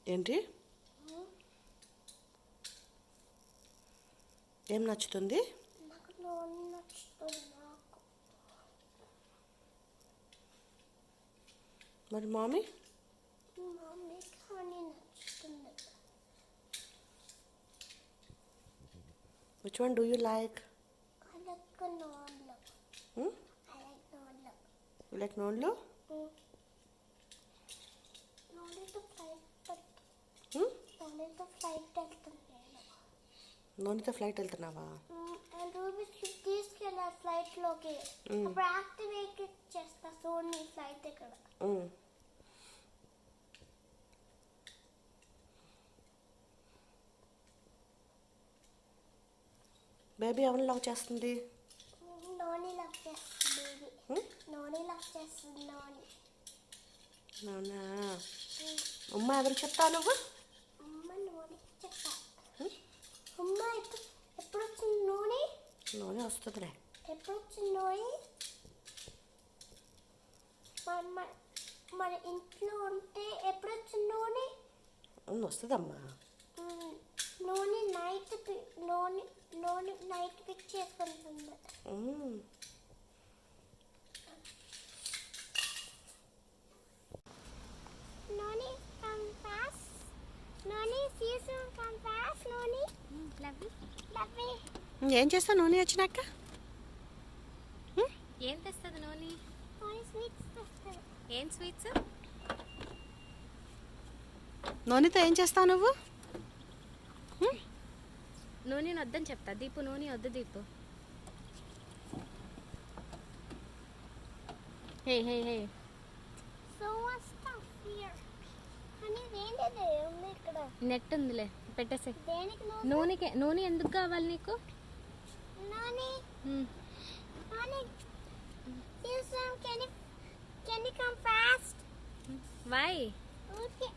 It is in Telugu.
ఏంటి? ఏం నచ్చుతుంది? మరి మామీ? Which one do you like? I like Nonlo. Hmm? I like Nonlo. You like Nonlo? Nonito flight. Nonito flight వెళ్తున్నాను. నోనితో ఫ్లైట్ వెళ్తున్నావా? రూబిక్స్ క్యూబ్ తీసుకెళ్ళాలి ఫ్లైట్లోకి. అప్పుడు యాక్టివేట్ చేస్తా సోనీ ఫ్లైట్ ఇక్కడ. బేబీ ఎవరిని లవ్ చేస్తుంది? నోని లవ్ చేస్తుంది బేబీ. నోని లవ్ చేస్తుంది నోని. అవునా? అమ్మ ఎవరికి చెప్తావు నువ్వు? అమ్మ నోనికి చెప్తా. అమ్మ ఎప్పుడు వచ్చింది నోని? నోని వస్తుందిలే. ఎప్పుడు వచ్చింది నోని? మన ఇంట్లో ఉంటే ఎప్పుడు వచ్చింది నోని? వస్తుందమ్మా. నోని నైట్ పిక్ చేసుకుంటుంది. Noni come fast. Noni see you soon come fast Noni. Love you. ఏం చేస్తావు నోని వచ్చినాక? ఏం తెస్తుంది నోని? స్వీట్స్ తెస్తుంది. ఏం స్వీట్స్? నోనితో ఏం చేస్తావు నువ్వు? నూనె వద్దని చెప్తా. దీపు నూనె వద్దు Deepu. Hey hey hey. So what stuff here? అని ఏంటిది ఉంది ఇక్కడ? నెట్ ఉందిలే పెట్టేసే. దేనికి నూనె ఎందుకు కావాలి నీకు? నోని నోని can you come fast? Why? Okay.